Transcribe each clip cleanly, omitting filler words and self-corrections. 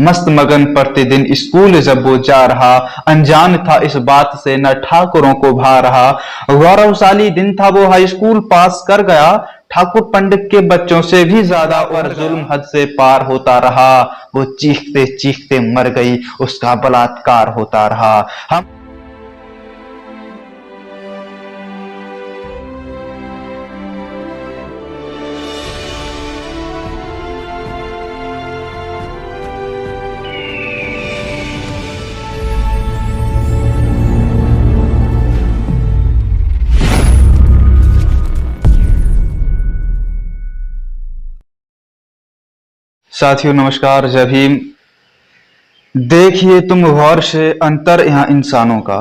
मस्त मगन प्रतिदिन स्कूल जब वो जा रहा, अनजान था इस बात से न ठाकुरों को भा रहा। गौरवशाली दिन था वो, हाई स्कूल पास कर गया, ठाकुर पंडित के बच्चों से भी ज्यादा और जुल्म हद से पार होता रहा। वो चीखते चीखते मर गई, उसका बलात्कार होता रहा। हम साथियों नमस्कार, जय भीम। देखिए तुम गौर से अंतर यहाँ इंसानों का,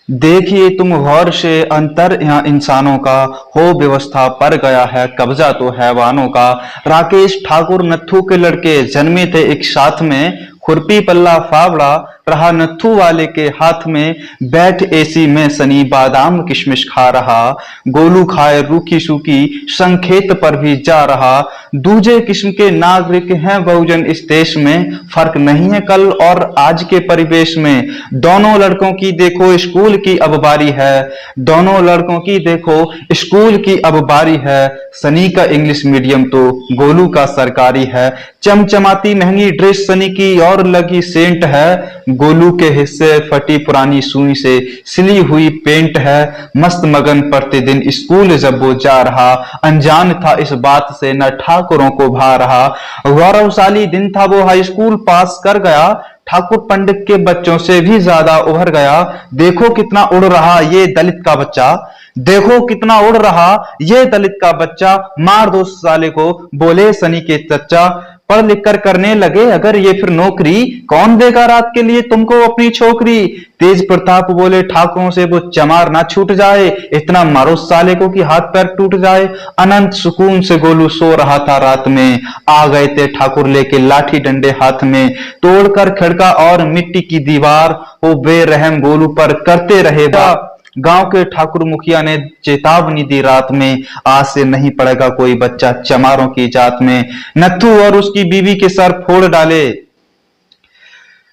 देखिए तुम गौर से अंतर यहाँ इंसानों का, हो व्यवस्था पर गया है कब्जा तो हैवानों का। राकेश ठाकुर नत्थू के लड़के जन्मे थे एक साथ में, खुरपी पल्ला फावड़ा रहा नत्थू वाले के हाथ में। बैठ एसी में सनी बादाम किशमिश खा रहा, गोलू खाए रूखी सूखी संखेत पर भी जा रहा। दूजे किस्म के नागरिक हैं बहुजन इस देश में, फर्क नहीं है कल और आज के परिवेश में। दोनों लड़कों की देखो स्कूल की अब बारी है, दोनों लड़कों की देखो स्कूल की अब बारी है। सनी का इंग्लिश मीडियम तो गोलू का सरकारी है। चमचमाती महंगी ड्रेस सनी की और लगी सेंट है, गोलू के हिस्से फटी पुरानी सुई से सिली हुई पेंट है। मस्त मगन प्रतिदिन स्कूल जब वो जा रहा, अनजान था इस बात से न ठाकुरों को भा रहा। गौरवशाली दिन था वो, हाई स्कूल पास कर गया, ठाकुर पंडित के बच्चों से भी ज्यादा उभर गया। देखो कितना उड़ रहा ये दलित का बच्चा, देखो कितना उड़ रहा ये दलित का बच्चा। मार दो साले को, बोले सनी के चच्चा। पढ़ लिख कर करने लगे अगर ये फिर नौकरी, कौन देगा रात के लिए तुमको अपनी छोकरी। तेज प्रताप बोले ठाकुरों से वो चमार ना छूट जाए, इतना मारो साले को कि हाथ पैर टूट जाए। अनंत सुकून से गोलू सो रहा था रात में, आ गए थे ठाकुर लेके लाठी डंडे हाथ में। तोड़कर खिड़का और मिट्टी की दीवार, वो बेरहम गोलू पर करते रहे वार। गांव के ठाकुर मुखिया ने चेतावनी दी रात में, आज से नहीं पड़ेगा कोई बच्चा चमारों की जात में। नत्थू और उसकी बीवी के सर फोड़ डाले,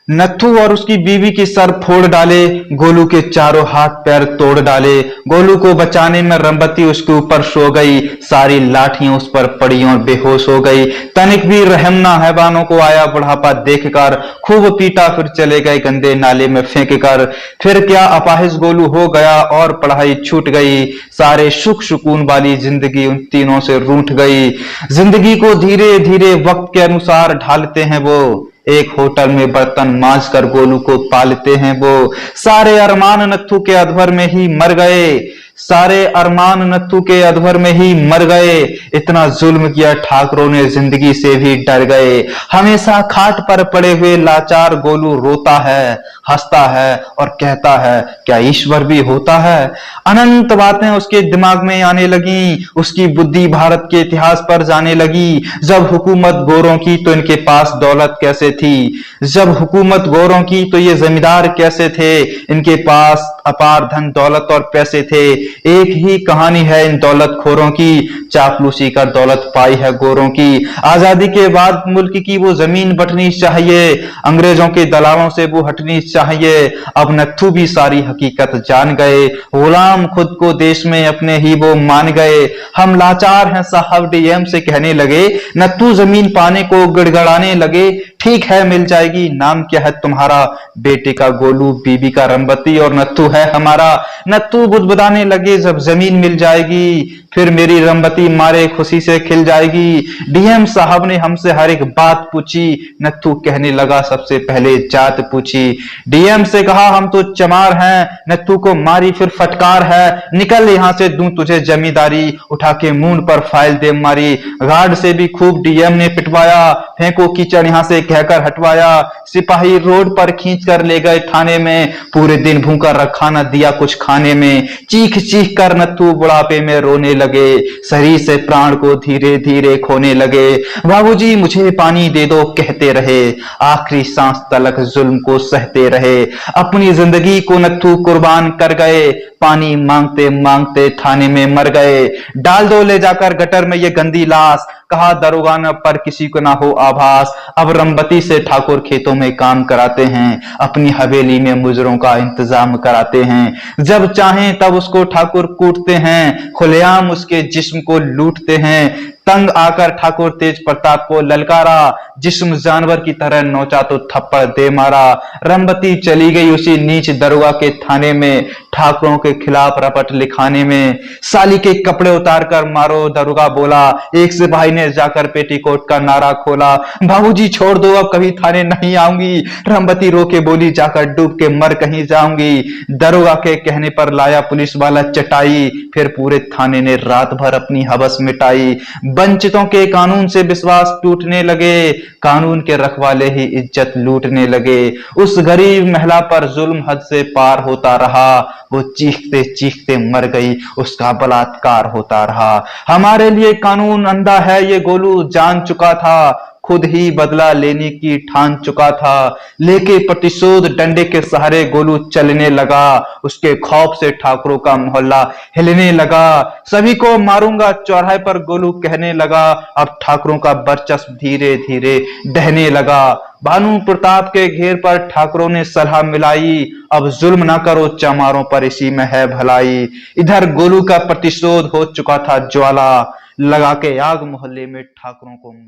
नत्थू और उसकी बीवी की सर फोड़ डाले, गोलू के चारों हाथ पैर तोड़ डाले। गोलू को बचाने में रंबती उसके ऊपर सो गई, सारी लाठियां उस पर पड़ी और बेहोश हो गई। तनिक भी रहम ना हैवानों को आया बुढ़ापा देखकर, खूब पीटा फिर चले गए गंदे नाले में फेंक कर। फिर क्या अपाहिज गोलू हो गया और पढ़ाई छूट गई, सारे सुख सुकून वाली जिंदगी उन तीनों से रूठ गई। जिंदगी को धीरे धीरे वक्त के अनुसार ढालते हैं वो, एक होटल में बर्तन मांज कर गोलू को पालते हैं वो। सारे अरमान नत्थू के अधवर में ही मर गए, सारे अरमान नत्थू के अधवर में ही मर गए। इतना जुल्म किया ठाकुरों ने जिंदगी से भी डर गए। हमेशा खाट पर पड़े हुए लाचार गोलू रोता है, हंसता है और कहता है क्या ईश्वर भी होता है। अनंत बातें उसके दिमाग में आने लगी, उसकी बुद्धि भारत के इतिहास पर जाने लगी। जब हुकूमत गोरों की तो इनके पास दौलत कैसे थी, जब हुकूमत गोरों की तो ये जमींदार कैसे थे, इनके पास अपार धन दौलत और पैसे थे। एक ही कहानी है इन दौलत खोरों की, चापलूसी कर दौलत पाई है गोरों की। आजादी के बाद मुल्क की वो जमीन बंटनी चाहिए, अंग्रेजों के दलालों से वो हटनी चाहिए। अब नत्थू भी सारी हकीकत जान गए, गुलाम खुद को देश में अपने ही वो मान गए। हम लाचार हैं साहब डीएम से कहने लगे, नत्थू जमीन पाने को गिड़गड़ाने लगे। ठीक है मिल जाएगी, नाम क्या है तुम्हारा, बेटे का गोलू बीबी का रंबती और नत्थू है हमारा। नत्थू बुदबुदाने लगे जब जमीन मिल जाएगी, फिर मेरी रंबती मारे खुशी से खिल जाएगी। डीएम साहब ने हमसे हर एक बात पूछी, नत्थू कहने लगा सबसे पहले जात पूछी। डीएम से कहा हम तो चमार हैं, नत्थू को मारी फिर फटकार है, निकल यहां से दूं तुझे जमींदारी, उठा के मूंड पर फाइल दे मारी। गार्ड से भी खूब डीएम ने पिटवाया, फेंको कीचड़ यहां से कहकर हटवाया। सिपाही रोड पर खींच कर ले गए थाने में, पूरे दिन भूखा रखा न दिया कुछ खाने में। चीख चीख कर नत्थू बुढ़ापे में रोने लगे, शरीर से प्राण को धीरे धीरे खोने लगे। बाबूजी मुझे पानी दे दो कहते रहे, आखिरी सांस तलक जुल्म को सहते रहे। अपनी जिंदगी को नत्थू कुर्बान कर गए, पानी मांगते मांगते थाने में मर गए। डाल दो ले जाकर गटर में ये गंदी लाश, कहा दरोगा न पर किसी को ना हो आभास। अब रंबती से ठाकुर खेतों में काम कराते हैं, अपनी हवेली में मुजरों का इंतजाम कराते हैं। जब चाहें तब उसको ठाकुर कूटते हैं, खुलेआम उसके जिस्म को लूटते हैं। तंग आकर ठाकुर तेज प्रताप को ललकारा, जिस्म जानवर की तरह नोचा तो थप्पड़ दे मारा। रंबती चली गई उसी नीच दरोगा के थाने में, ठाकुरों के खिलाफ रपट लिखाने में। साली के कपड़े उतार कर मारो, दरोगा बोला। एक सिपाही ने जाकर पेटीकोट का नारा खोला। बाबूजी छोड़ दो, अब कभी थाने नहीं आऊंगी। रंबती रो के बोली, जाकर डूब के मर कहीं जाऊंगी। दरोगा के कहने पर लाया पुलिस वाला चटाई, फिर पूरे थाने ने रात भर अपनी हवस मिटाई। वंचितों के कानून से विश्वास टूटने लगे, कानून के रखवाले ही इज्जत लूटने लगे। उस गरीब महिला पर जुल्म हद से पार होता रहा, वो चीखते चीखते मर गई, उसका बलात्कार होता रहा। हमारे लिए कानून अंधा है ये गोलू जान चुका था, खुद ही बदला लेने की ठान चुका था। लेके प्रतिशोध डंडे के सहारे गोलू चलने लगा, उसके खौफ से ठाकुरों का मोहल्ला हिलने लगा। सभी को मारूंगा चौराहे पर गोलू कहने लगा, अब ठाकुरों का वर्चस्व धीरे धीरे ढहने लगा। भानु प्रताप के घेर पर ठाकुरों ने सलाह मिलाई, अब जुल्म ना करो चमारों पर इसी में है भलाई। इधर गोलू का प्रतिशोध हो चुका था ज्वाला, लगा के आग मोहल्ले में ठाकुरों को।